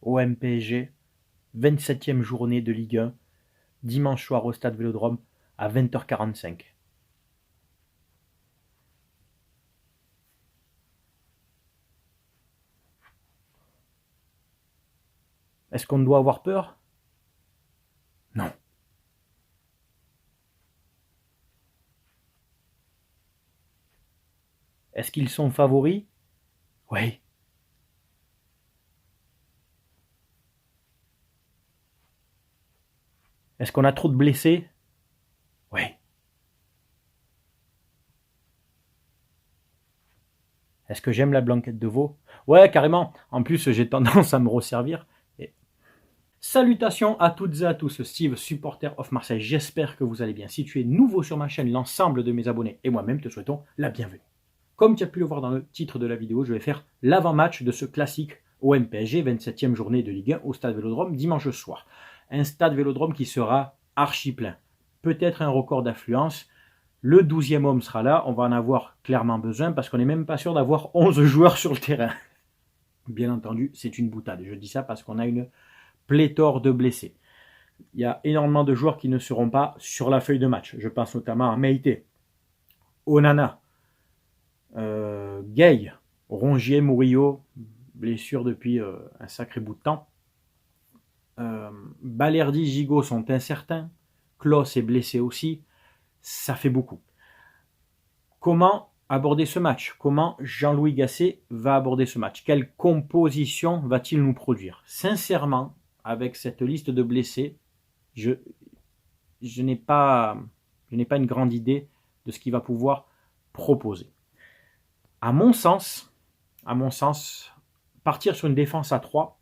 OM PSG, 27e journée de Ligue 1, dimanche soir au Stade Vélodrome à 20h45. Est-ce qu'on doit avoir peur? Non. Est-ce qu'ils sont favoris? Oui. Est-ce qu'on a trop de blessés? Oui. Est-ce que j'aime la blanquette de veau? Ouais, carrément. En plus, j'ai tendance à me resservir. Et... Salutations à toutes et à tous, Steve, supporter of Marseille. J'espère que vous allez bien. Si tu es nouveau sur ma chaîne, l'ensemble de mes abonnés et moi-même te souhaitons la bienvenue. Comme tu as pu le voir dans le titre de la vidéo, je vais faire l'avant-match de ce classique OM PSG, 27e journée de Ligue 1 au Stade Vélodrome dimanche soir. Un Stade Vélodrome qui sera archi plein. Peut-être un record d'affluence. Le 12e homme sera là, on va en avoir clairement besoin parce qu'on n'est même pas sûr d'avoir 11 joueurs sur le terrain. Bien entendu, c'est une boutade. Je dis ça parce qu'on a une pléthore de blessés. Il y a énormément de joueurs qui ne seront pas sur la feuille de match. Je pense notamment à Meïté, Onana, Gay, Rongier, Murillo, blessure depuis un sacré bout de temps. Balerdi, Gigot sont incertains. Klos est blessé aussi. Ça fait beaucoup. Comment aborder ce match? Comment Jean-Louis Gasset va aborder ce match? Quelle composition va-t-il nous produire? Sincèrement, avec cette liste de blessés, je n'ai pas une grande idée de ce qu'il va pouvoir proposer. À mon sens, partir sur une défense à 3,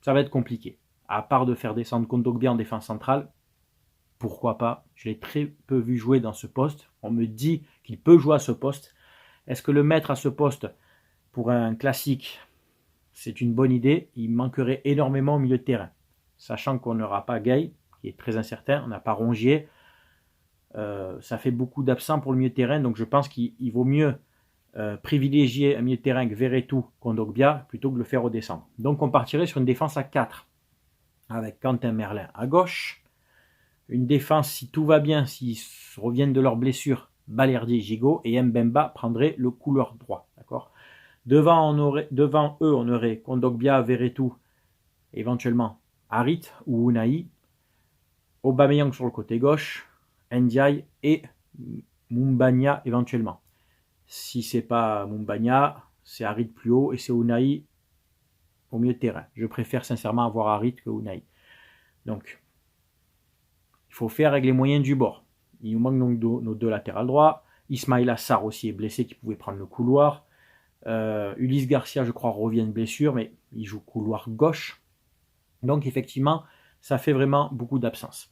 ça va être compliqué. À part de faire descendre Kondogbia en défense centrale, pourquoi pas? Je l'ai très peu vu jouer dans ce poste. On me dit qu'il peut jouer à ce poste. Est-ce que le mettre à ce poste pour un classique, c'est une bonne idée? Il manquerait énormément au milieu de terrain. Sachant qu'on n'aura pas Gay, qui est très incertain, on n'a pas Rongier. Ça fait beaucoup d'absents pour le milieu de terrain, donc je pense qu'il vaut mieux privilégier un milieu de terrain que Verretou, Kondogbia, plutôt que de le faire redescendre. Donc on partirait sur une défense à 4, avec Quentin Merlin à gauche. Une défense, si tout va bien, s'ils reviennent de leur blessure, Balerdi et Gigot, et Mbemba prendrait le couloir droit. D'accord. Devant eux, on aurait Kondogbia, Verretou, éventuellement Harit ou Unai, Aubameyang sur le côté gauche, Ndiaye et Mumbagna éventuellement. Si c'est pas Mumbagna, c'est Harit plus haut et c'est Unai au milieu de terrain. Je préfère sincèrement avoir Harit que Unai. Donc, il faut faire avec les moyens du bord. Il nous manque donc nos deux latérales droits. Ismaïla Sarr aussi est blessé, qui pouvait prendre le couloir. Ulysse Garcia, je crois, revient de blessure, mais il joue couloir gauche. Donc, effectivement, ça fait vraiment beaucoup d'absence.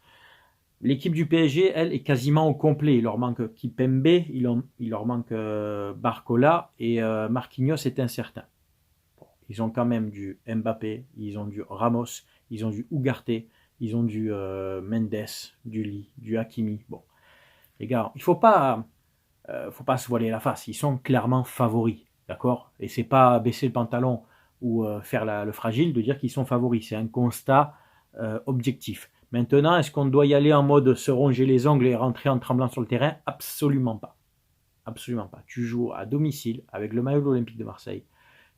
L'équipe du PSG, elle, est quasiment au complet. Il leur manque Kipembe, il leur manque Barcola et Marquinhos est incertain. Bon, ils ont quand même du Mbappé, ils ont du Ramos, ils ont du Ugarte, ils ont du Mendes, du Lee, du Hakimi. Bon, les gars, il faut pas se voiler la face. Ils sont clairement favoris, d'accord? Et c'est pas baisser le pantalon ou faire le fragile de dire qu'ils sont favoris. C'est un constat objectif. Maintenant, est-ce qu'on doit y aller en mode se ronger les ongles et rentrer en tremblant sur le terrain? Absolument pas. Absolument pas. Tu joues à domicile avec le maillot de l'Olympique de Marseille.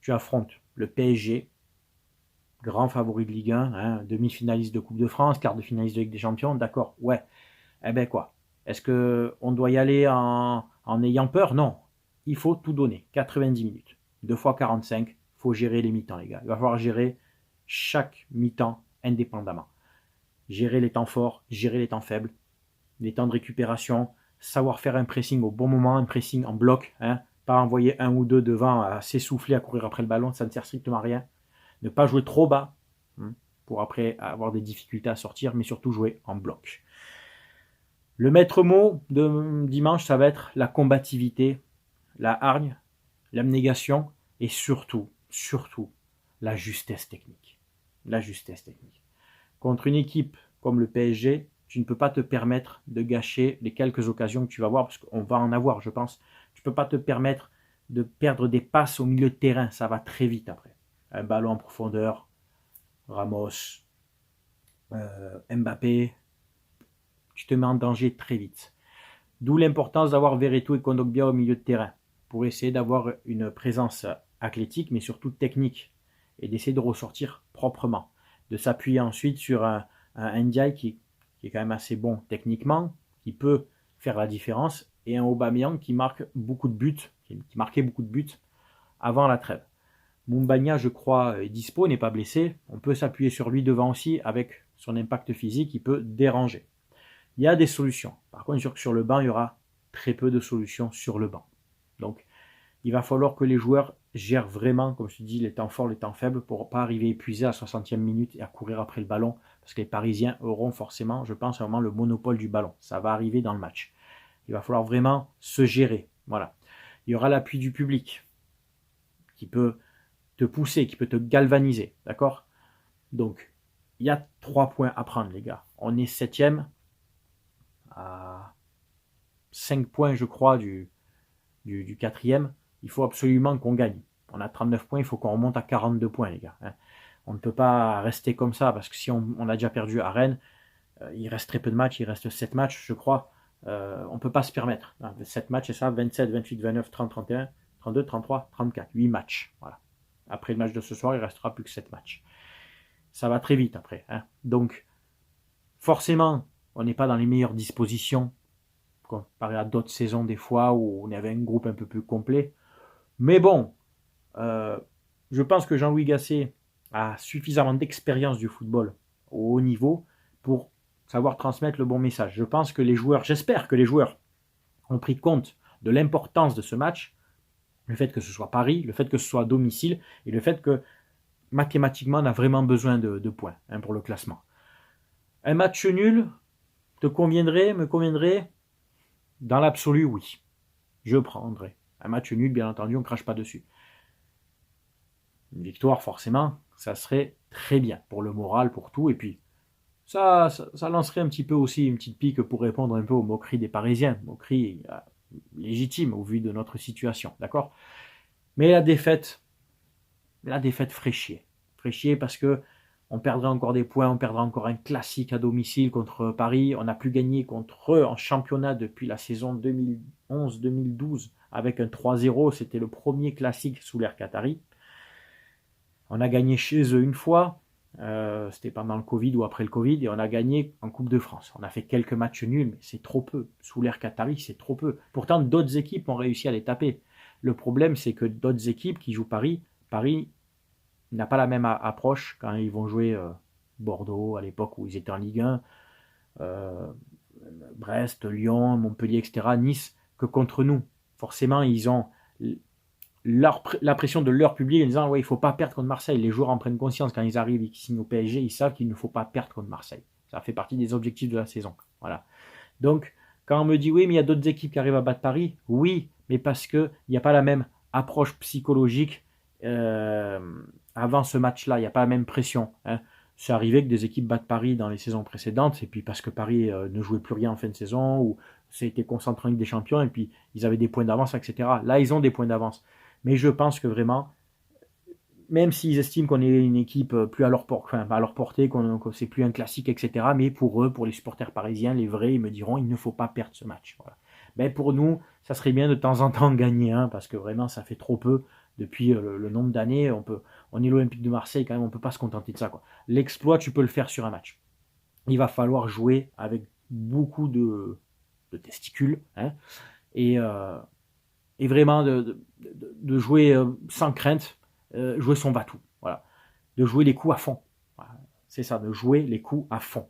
Tu affrontes le PSG, grand favori de Ligue 1, hein, demi-finaliste de Coupe de France, quart de finaliste de Ligue des Champions, d'accord, ouais. Eh ben quoi? Est-ce qu'on doit y aller en ayant peur? Non. Il faut tout donner. 90 minutes. 2 fois 45. Il faut gérer les mi-temps, les gars. Il va falloir gérer chaque mi-temps indépendamment. Gérer les temps forts, gérer les temps faibles, les temps de récupération, savoir faire un pressing au bon moment, un pressing en bloc, hein, pas envoyer un ou deux devant à s'essouffler, à courir après le ballon, ça ne sert strictement à rien. Ne pas jouer trop bas, hein, pour après avoir des difficultés à sortir, mais surtout jouer en bloc. Le maître mot de dimanche, ça va être la combativité, la hargne, l'abnégation et surtout, la justesse technique. La justesse technique. Contre une équipe comme le PSG, tu ne peux pas te permettre de gâcher les quelques occasions que tu vas avoir, parce qu'on va en avoir, je pense. Tu ne peux pas te permettre de perdre des passes au milieu de terrain, ça va très vite après. Un ballon en profondeur, Ramos, Mbappé, tu te mets en danger très vite. D'où l'importance d'avoir Verretou et Kondogbia au milieu de terrain pour essayer d'avoir une présence athlétique mais surtout technique et d'essayer de ressortir proprement. De s'appuyer ensuite sur un Ndiaye qui est quand même assez bon techniquement, qui peut faire la différence, et un Aubameyang qui marque beaucoup de buts, qui marquait beaucoup de buts avant la trêve. Moumbagna, je crois, est dispo, n'est pas blessé. On peut s'appuyer sur lui devant aussi avec son impact physique, il peut déranger. Il y a des solutions. Par contre, sur le banc, il y aura très peu de solutions sur le banc. Donc, il va falloir que les joueurs gèrent vraiment, comme je te dis, les temps forts, les temps faibles, pour ne pas arriver épuisé à la 60e minute et à courir après le ballon, parce que les Parisiens auront forcément, je pense, vraiment le monopole du ballon. Ça va arriver dans le match. Il va falloir vraiment se gérer. Voilà. Il y aura l'appui du public qui peut te pousser, qui peut te galvaniser. D'accord? Donc, il y a 3 points à prendre, les gars. On est 7e à 5 points, je crois, du 4e. Il faut absolument qu'on gagne. On a 39 points, il faut qu'on remonte à 42 points, les gars. On ne peut pas rester comme ça, parce que si on a déjà perdu à Rennes, il reste très peu de matchs, il reste 7 matchs, je crois. On ne peut pas se permettre. 7 matchs, c'est ça, 27, 28, 29, 30, 31, 32, 33, 34, 8 matchs. Voilà. Après le match de ce soir, il ne restera plus que 7 matchs. Ça va très vite après. Donc, forcément, on n'est pas dans les meilleures dispositions, comparé à d'autres saisons des fois où on avait un groupe un peu plus complet. Mais bon, je pense que Jean-Louis Gasset a suffisamment d'expérience du football au haut niveau pour savoir transmettre le bon message. Je pense que les joueurs, j'espère que les joueurs ont pris compte de l'importance de ce match, le fait que ce soit Paris, le fait que ce soit à domicile et le fait que mathématiquement on a vraiment besoin de points pour le classement. Un match nul me conviendrait? Dans l'absolu, oui. Je prendrais. Un match nul, bien entendu, on ne crache pas dessus. Une victoire, forcément, ça serait très bien pour le moral, pour tout. Et puis, ça lancerait un petit peu aussi une petite pique pour répondre un peu aux moqueries des Parisiens. Moqueries légitimes au vu de notre situation, d'accord? Mais la défaite ferait chier. Ferait chier parce que on perdrait encore des points, on perdrait encore un classique à domicile contre Paris. On n'a plus gagné contre eux en championnat depuis la saison 2011-2012 avec un 3-0. C'était le premier classique sous l'ère Qatari. On a gagné chez eux une fois. C'était pendant le Covid ou après le Covid. Et on a gagné en Coupe de France. On a fait quelques matchs nuls, mais c'est trop peu. Sous l'ère Qatari, c'est trop peu. Pourtant, d'autres équipes ont réussi à les taper. Le problème, c'est que d'autres équipes qui jouent Paris n'a pas la même approche quand ils vont jouer Bordeaux à l'époque où ils étaient en Ligue 1, Brest, Lyon, Montpellier, etc., Nice, que contre nous. Forcément, ils ont la pression de leur public en disant ouais, il ne faut pas perdre contre Marseille. Les joueurs en prennent conscience quand ils arrivent et qu'ils signent au PSG, ils savent qu'il ne faut pas perdre contre Marseille. Ça fait partie des objectifs de la saison. Voilà. Donc, quand on me dit oui, mais il y a d'autres équipes qui arrivent à battre Paris, oui, mais parce qu'il n'y a pas la même approche psychologique avant ce match-là, il n'y a pas la même pression. C'est arrivé que des équipes battent Paris dans les saisons précédentes, et puis parce que Paris ne jouait plus rien en fin de saison, ou c'était concentré en Ligue des Champions, et puis ils avaient des points d'avance, etc. Là, ils ont des points d'avance. Mais je pense que vraiment, même s'ils estiment qu'on est une équipe plus à leur portée, que c'est plus un classique, etc., mais pour eux, pour les supporters parisiens, les vrais, ils me diront, il ne faut pas perdre ce match. Voilà. Ben pour nous, ça serait bien de temps en temps de gagner un, parce que vraiment, ça fait trop peu. Depuis le nombre d'années, on est l'Olympique de Marseille, quand même, on ne peut pas se contenter de ça, quoi. L'exploit, tu peux le faire sur un match. Il va falloir jouer avec beaucoup de testicules, et vraiment de jouer sans crainte, jouer son va-tout. Voilà. De jouer les coups à fond. Voilà. C'est ça, de jouer les coups à fond.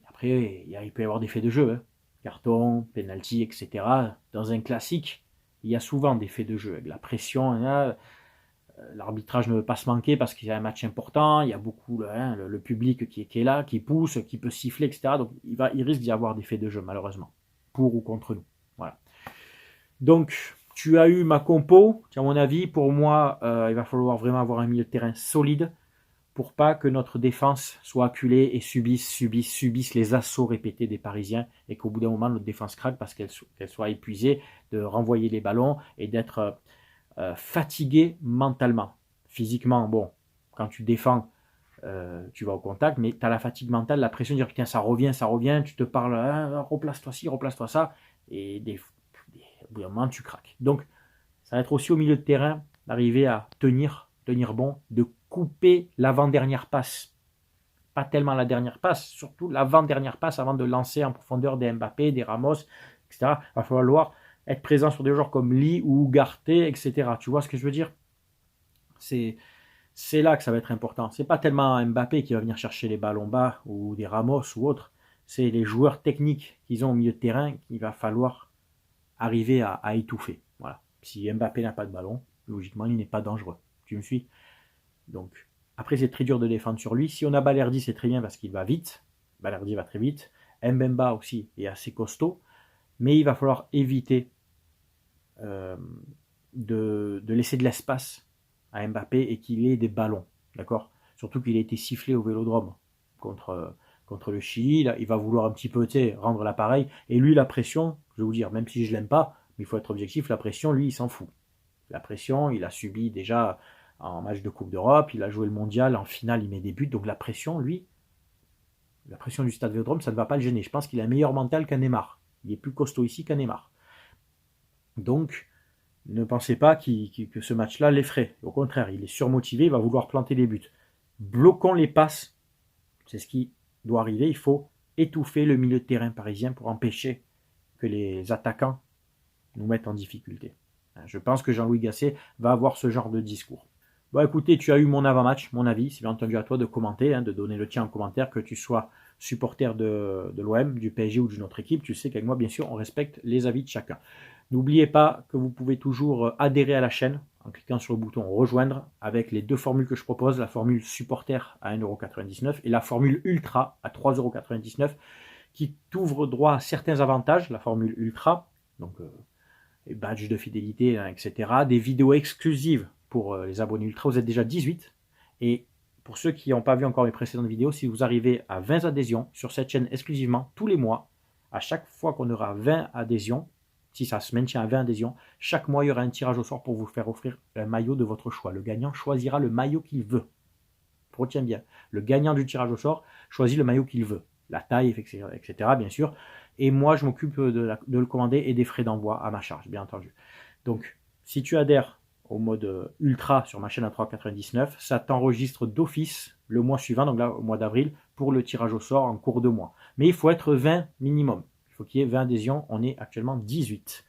Après, il peut y avoir des faits de jeu, carton, penalty, etc. Dans un classique, il y a souvent des faits de jeu, avec la pression, l'arbitrage ne veut pas se manquer parce qu'il y a un match important, il y a beaucoup le public qui est là, qui pousse, qui peut siffler, etc. Donc il risque d'y avoir des faits de jeu, malheureusement, pour ou contre nous. Voilà. Donc, tu as eu ma compo, à mon avis, pour moi, il va falloir vraiment avoir un milieu de terrain solide pour pas que notre défense soit acculée et subisse les assauts répétés des Parisiens et qu'au bout d'un moment, notre défense craque parce qu'elle soit épuisée de renvoyer les ballons et d'être fatiguée mentalement. Physiquement, bon, quand tu défends, tu vas au contact, mais tu as la fatigue mentale, la pression de dire putain, ça revient, tu te parles, ah, replace-toi ci, replace-toi ça, et au bout d'un moment, tu craques. Donc, ça va être aussi au milieu de terrain d'arriver à tenir bon, de couper l'avant-dernière passe. Pas tellement la dernière passe, surtout l'avant-dernière passe avant de lancer en profondeur des Mbappé, des Ramos, etc. Il va falloir être présent sur des joueurs comme Lee ou Ugarte, etc. Tu vois ce que je veux dire? C'est là que ça va être important. C'est pas tellement Mbappé qui va venir chercher les ballons bas ou des Ramos ou autres. C'est les joueurs techniques qu'ils ont au milieu de terrain qu'il va falloir arriver à étouffer. Voilà. Si Mbappé n'a pas de ballon, logiquement, il n'est pas dangereux. Tu me suis? Donc, après, c'est très dur de défendre sur lui. Si on a Balerdi, c'est très bien parce qu'il va vite. Balerdi va très vite. Mbemba aussi est assez costaud. Mais il va falloir éviter de laisser de l'espace à Mbappé et qu'il ait des ballons. D'accord? Surtout qu'il a été sifflé au Vélodrome contre le Chili. Là, il va vouloir un petit peu rendre l'appareil. Et lui, la pression, je vais vous dire, même si je ne l'aime pas, mais il faut être objectif, la pression, lui, il s'en fout. La pression, il a subi déjà en match de Coupe d'Europe, il a joué le mondial, en finale, il met des buts. Donc la pression, lui, la pression du Stade Vélodrome, ça ne va pas le gêner. Je pense qu'il a un meilleur mental qu'un Neymar. Il est plus costaud ici qu'un Neymar. Donc, ne pensez pas que ce match-là l'effraie. Au contraire, il est surmotivé, il va vouloir planter des buts. Bloquons les passes. C'est ce qui doit arriver. Il faut étouffer le milieu de terrain parisien pour empêcher que les attaquants nous mettent en difficulté. Je pense que Jean-Louis Gasset va avoir ce genre de discours. Bon, écoutez, tu as eu mon avant-match, mon avis. C'est bien entendu à toi de commenter, de donner le tien en commentaire, que tu sois supporter de l'OM, du PSG ou d'une autre équipe. Tu sais qu'avec moi, bien sûr, on respecte les avis de chacun. N'oubliez pas que vous pouvez toujours adhérer à la chaîne en cliquant sur le bouton rejoindre avec les deux formules que je propose, la formule supporter à 1,99 € et la formule ultra à 3,99 € qui t'ouvre droit à certains avantages, la formule ultra, donc les badges de fidélité, etc., des vidéos exclusives pour les abonnés ultra, vous êtes déjà 18, et pour ceux qui n'ont pas vu encore mes précédentes vidéos, si vous arrivez à 20 adhésions sur cette chaîne exclusivement, tous les mois, à chaque fois qu'on aura 20 adhésions, si ça se maintient à 20 adhésions, chaque mois, il y aura un tirage au sort pour vous faire offrir un maillot de votre choix. Le gagnant choisira le maillot qu'il veut. Retiens bien, le gagnant du tirage au sort choisit le maillot qu'il veut. La taille, etc., bien sûr. Et moi, je m'occupe de le commander et des frais d'envoi à ma charge, bien entendu. Donc, si tu adhères au mode ultra sur ma chaîne à 3,99 €, ça t'enregistre d'office le mois suivant, donc là, au mois d'avril, pour le tirage au sort en cours de mois. Mais il faut être 20 minimum. Il faut qu'il y ait 20 adhésions. On est actuellement 18.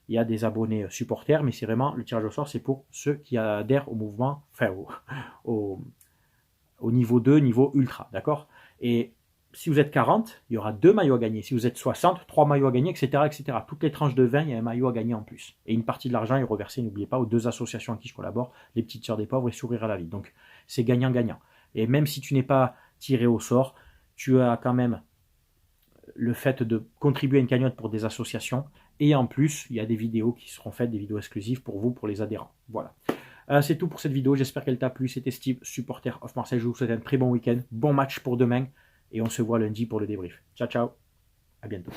Il y a des abonnés supporters, mais c'est vraiment, le tirage au sort, c'est pour ceux qui adhèrent au mouvement, enfin, au niveau 2, niveau ultra, d'accord? Et si vous êtes 40, il y aura 2 maillots à gagner. Si vous êtes 60, 3 maillots à gagner, etc., etc. Toutes les tranches de 20, il y a un maillot à gagner en plus. Et une partie de l'argent est reversée, n'oubliez pas, aux 2 associations à qui je collabore, les Petites Sœurs des Pauvres et Sourire à la Vie. Donc, c'est gagnant-gagnant. Et même si tu n'es pas tiré au sort, tu as quand même le fait de contribuer à une cagnotte pour des associations. Et en plus, il y a des vidéos qui seront faites, des vidéos exclusives pour vous, pour les adhérents. Voilà. C'est tout pour cette vidéo. J'espère qu'elle t'a plu. C'était Steve, supporter of Marseille. Je vous souhaite un très bon week-end. Bon match pour demain. Et on se voit lundi pour le débrief. Ciao, ciao. À bientôt.